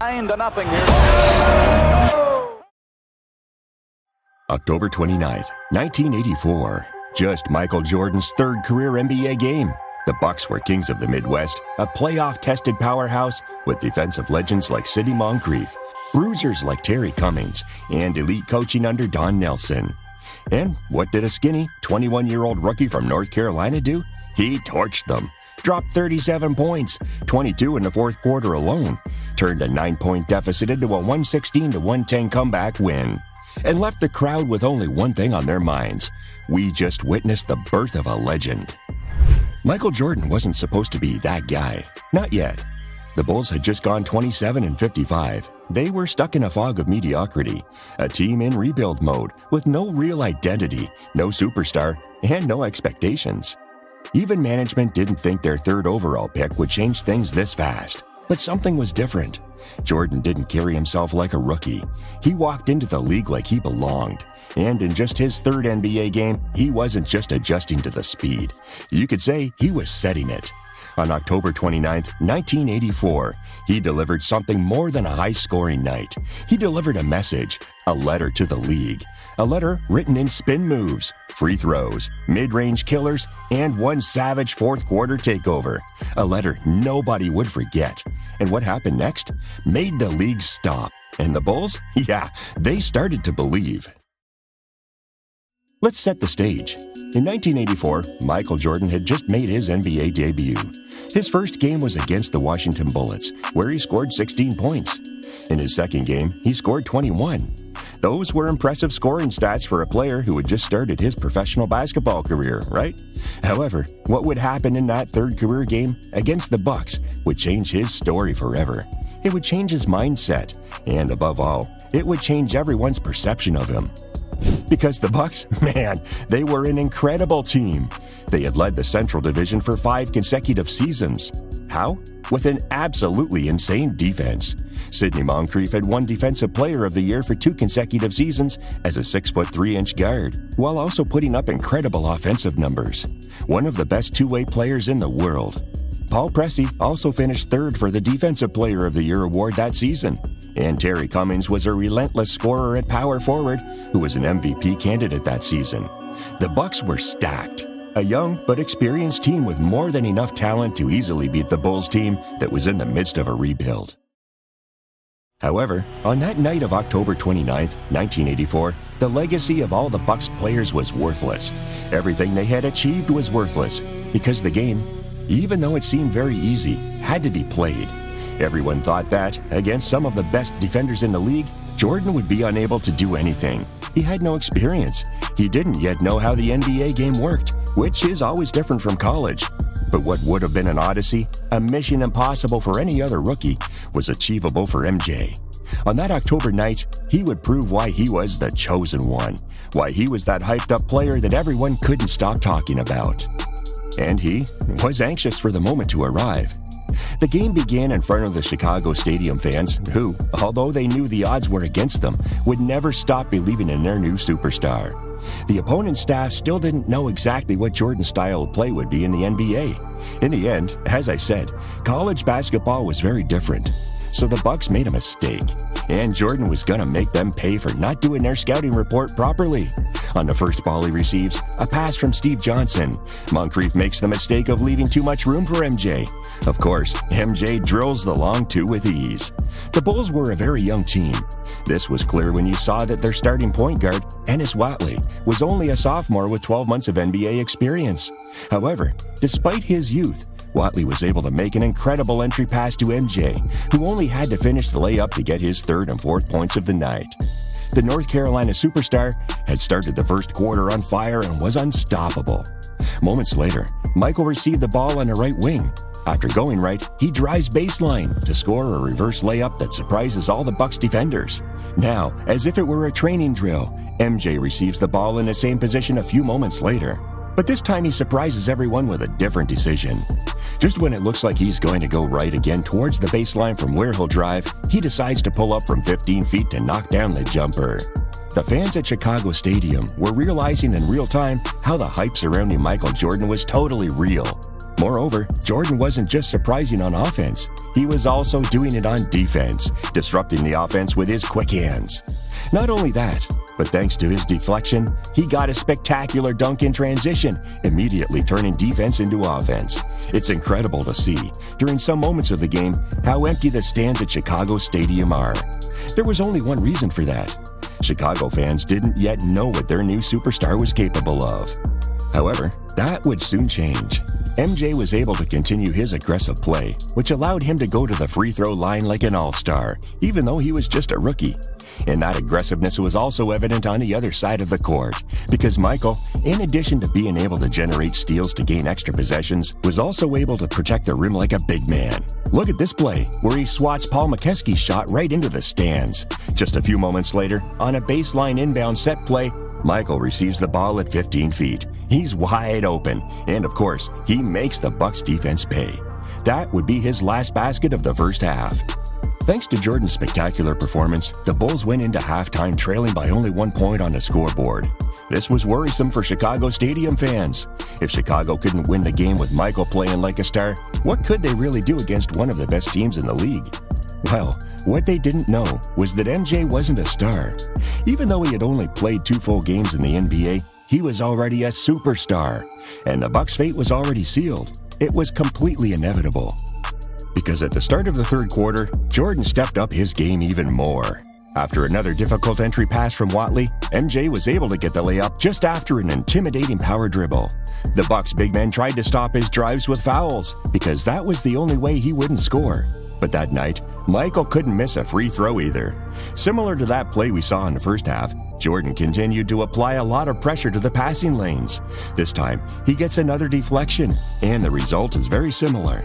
9-0 here. October 29th, 1984. Just Michael Jordan's third career NBA game. The Bucks were kings of the Midwest, a playoff-tested powerhouse with defensive legends like Sidney Moncrief, bruisers like Terry Cummings, and elite coaching under Don Nelson. And what did a skinny, 21-year-old rookie from North Carolina do? He torched them. Dropped 37 points, 22 in the fourth quarter alone, turned a 9-point deficit into a 116-110 comeback win, and left the crowd with only one thing on their minds. We just witnessed the birth of a legend. Michael Jordan wasn't supposed to be that guy. Not yet. The Bulls had just gone 27-55. They were stuck in a fog of mediocrity, a team in rebuild mode with no real identity, no superstar, and no expectations. Even management didn't think their third overall pick would change things this fast. But something was different. Jordan didn't carry himself like a rookie. He walked into the league like he belonged. And in just his third NBA game, he wasn't just adjusting to the speed. You could say he was setting it. On October 29th, 1984, he delivered something more than a high-scoring night. He delivered a message, a letter to the league. A letter written in spin moves, free throws, mid-range killers, and one savage fourth-quarter takeover. A letter nobody would forget. And what happened next? Made the league stop. And the Bulls? Yeah, they started to believe. Let's set the stage. In 1984, Michael Jordan had just made his NBA debut. His first game was against the Washington Bullets, where he scored 16 points. In his second game, he scored 21. Those were impressive scoring stats for a player who had just started his professional basketball career, right? However, what would happen in that third career game against the Bucks would change his story forever. It would change his mindset, and above all, it would change everyone's perception of him. Because the Bucks, man, they were an incredible team. They had led the Central Division for 5 consecutive seasons. How? With an absolutely insane defense. Sidney Moncrief had won Defensive Player of the Year for 2 consecutive seasons as a 6'3" guard, while also putting up incredible offensive numbers. One of the best two-way players in the world. Paul Pressey also finished third for the Defensive Player of the Year award that season. And Terry Cummings was a relentless scorer at power forward who was an MVP candidate that season. The Bucks were stacked. A young but experienced team with more than enough talent to easily beat the Bulls team that was in the midst of a rebuild. However, on that night of October 29th, 1984, the legacy of all the Bucks players was worthless. Everything they had achieved was worthless because the game, even though it seemed very easy, had to be played. Everyone thought that, against some of the best defenders in the league, Jordan would be unable to do anything. He had no experience. He didn't yet know how the NBA game worked, which is always different from college. But what would have been an odyssey, a mission impossible for any other rookie, was achievable for MJ. On that October night, he would prove why he was the chosen one, why he was that hyped-up player that everyone couldn't stop talking about. And he was anxious for the moment to arrive. The game began in front of the Chicago Stadium fans who, although they knew the odds were against them, would never stop believing in their new superstar. The opponent's staff still didn't know exactly what Jordan's style of play would be in the NBA. In the end, as I said, college basketball was very different. So the Bucks made a mistake, and Jordan was going to make them pay for not doing their scouting report properly. On the first ball he receives, a pass from Steve Johnson. Moncrief makes the mistake of leaving too much room for MJ. Of course, MJ drills the long two with ease. The Bulls were a very young team. This was clear when you saw that their starting point guard, Ennis Watley, was only a sophomore with 12 months of NBA experience. However, despite his youth, Watley was able to make an incredible entry pass to MJ, who only had to finish the layup to get his third and fourth points of the night. The North Carolina superstar had started the first quarter on fire and was unstoppable. Moments later, Michael received the ball on the right wing. After going right, he drives baseline to score a reverse layup that surprises all the Bucks defenders. Now, as if it were a training drill, MJ receives the ball in the same position a few moments later. But this time he surprises everyone with a different decision. Just when it looks like he's going to go right again towards the baseline from where he'll drive, he decides to pull up from 15 feet to knock down the jumper. The fans at Chicago Stadium were realizing in real time how the hype surrounding Michael Jordan was totally real. Moreover, Jordan wasn't just surprising on offense, he was also doing it on defense, disrupting the offense with his quick hands. Not only that, but thanks to his deflection, he got a spectacular dunk in transition, immediately turning defense into offense. It's incredible to see, during some moments of the game, how empty the stands at Chicago Stadium are. There was only one reason for that. Chicago fans didn't yet know what their new superstar was capable of. However, that would soon change. MJ was able to continue his aggressive play, which allowed him to go to the free throw line like an all-star, even though he was just a rookie. And that aggressiveness was also evident on the other side of the court, because Michael, in addition to being able to generate steals to gain extra possessions, was also able to protect the rim like a big man. Look at this play, where he swats Paul McKeskey's shot right into the stands. Just a few moments later, on a baseline inbound set play, Michael receives the ball at 15 feet. He's wide open, and of course, he makes the Bucks defense pay. That would be his last basket of the first half. Thanks to Jordan's spectacular performance, the Bulls went into halftime trailing by only 1 point on the scoreboard. This was worrisome for Chicago Stadium fans. If Chicago couldn't win the game with Michael playing like a star, what could they really do against one of the best teams in the league? Well, what they didn't know was that MJ wasn't a star. Even though he had only played 2 full games in the NBA, he was already a superstar, and the Bucks' fate was already sealed. It was completely inevitable. Because at the start of the third quarter, Jordan stepped up his game even more. After another difficult entry pass from Watley, MJ was able to get the layup just after an intimidating power dribble. The Bucks' big men tried to stop his drives with fouls, because that was the only way he wouldn't score. But that night, Michael couldn't miss a free throw either. Similar to that play we saw in the first half, Jordan continued to apply a lot of pressure to the passing lanes. This time, he gets another deflection, and the result is very similar.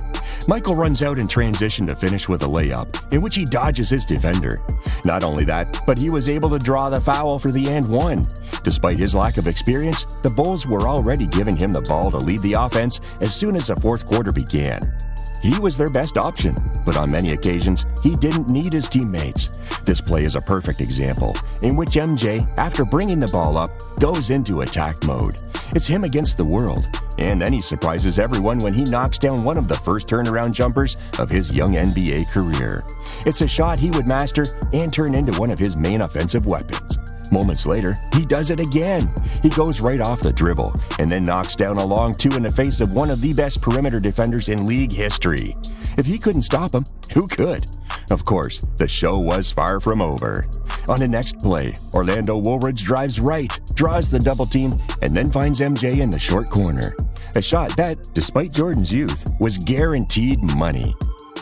Michael runs out in transition to finish with a layup, in which he dodges his defender. Not only that, but he was able to draw the foul for the and one. Despite his lack of experience, the Bulls were already giving him the ball to lead the offense as soon as the fourth quarter began. He was their best option, but on many occasions, he didn't need his teammates. This play is a perfect example in which MJ, after bringing the ball up, goes into attack mode. It's him against the world, and then he surprises everyone when he knocks down one of the first turnaround jumpers of his young NBA career. It's a shot he would master and turn into one of his main offensive weapons. Moments later, he does it again. He goes right off the dribble and then knocks down a long 2 in the face of one of the best perimeter defenders in league history. If he couldn't stop him, who could? Of course, the show was far from over. On the next play, Orlando Woolridge drives right, draws the double team, and then finds MJ in the short corner. A shot that, despite Jordan's youth, was guaranteed money.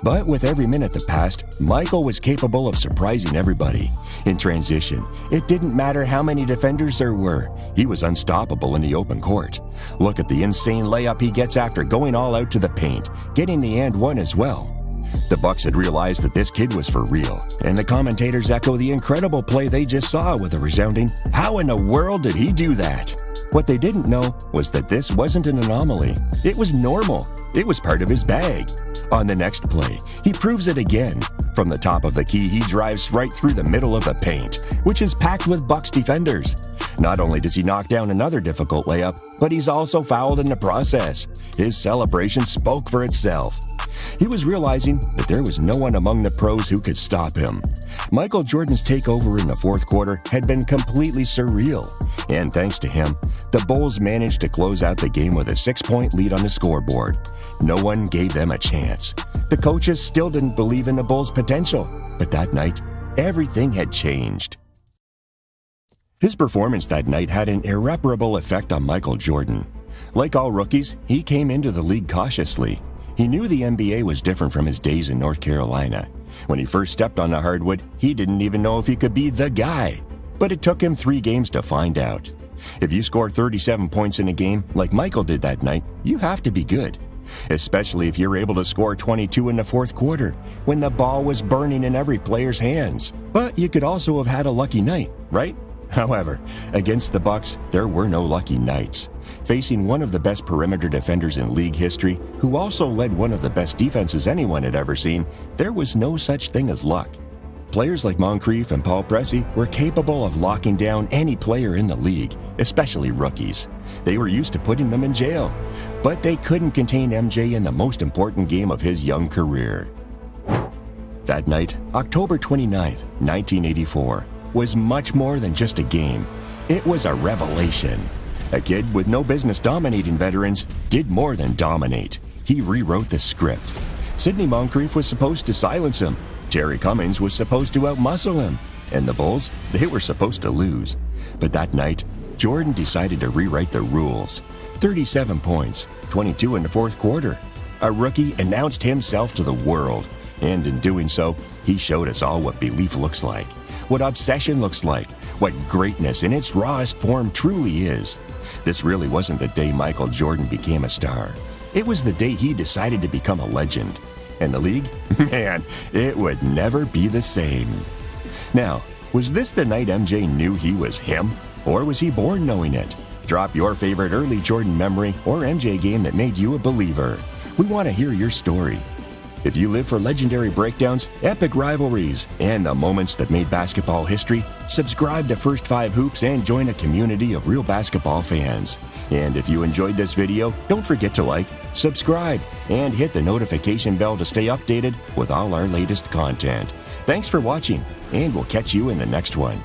But with every minute that passed, Michael was capable of surprising everybody. In transition, it didn't matter how many defenders there were. He was unstoppable in the open court. Look at the insane layup he gets after going all out to the paint, getting the and one as well. The Bucks had realized that this kid was for real, and the commentators echo the incredible play they just saw with a resounding, "How in the world did he do that?" What they didn't know was that this wasn't an anomaly. It was normal. It was part of his bag. On the next play, he proves it again. From the top of the key, he drives right through the middle of the paint, which is packed with Bucks defenders. Not only does he knock down another difficult layup, but he's also fouled in the process. His celebration spoke for itself. He was realizing that there was no one among the pros who could stop him. Michael Jordan's takeover in the fourth quarter had been completely surreal, and thanks to him, the Bulls managed to close out the game with a 6-point lead on the scoreboard. No one gave them a chance. The coaches still didn't believe in the Bulls' potential, but that night, everything had changed. His performance that night had an irreparable effect on Michael Jordan. Like all rookies, he came into the league cautiously. He knew the NBA was different from his days in North Carolina. When he first stepped on the hardwood, he didn't even know if he could be the guy. But it took him 3 games to find out. If you score 37 points in a game, like Michael did that night, you have to be good. Especially if you're able to score 22 in the fourth quarter, when the ball was burning in every player's hands. But you could also have had a lucky night, right? However, against the Bucks, there were no lucky nights. Facing one of the best perimeter defenders in league history, who also led one of the best defenses anyone had ever seen, there was no such thing as luck. Players like Moncrief and Paul Pressey were capable of locking down any player in the league, especially rookies. They were used to putting them in jail, but they couldn't contain MJ in the most important game of his young career. That night, October 29th, 1984, was much more than just a game. It was a revelation. A kid with no business dominating veterans did more than dominate. He rewrote the script. Sidney Moncrief was supposed to silence him. Terry Cummings was supposed to outmuscle him. And the Bulls, they were supposed to lose. But that night, Jordan decided to rewrite the rules. 37 points, 22 in the fourth quarter. A rookie announced himself to the world. And in doing so, he showed us all what belief looks like, what obsession looks like, what greatness in its rawest form truly is. This really wasn't the day Michael Jordan became a star. It was the day he decided to become a legend. And the league? Man, it would never be the same. Now, was this the night MJ knew he was him? Or was he born knowing it? Drop your favorite early Jordan memory or MJ game that made you a believer. We want to hear your story. If you live for legendary breakdowns, epic rivalries, and the moments that made basketball history, subscribe to First 5 Hoops and join a community of real basketball fans. And if you enjoyed this video, don't forget to like, subscribe, and hit the notification bell to stay updated with all our latest content. Thanks for watching, and we'll catch you in the next one.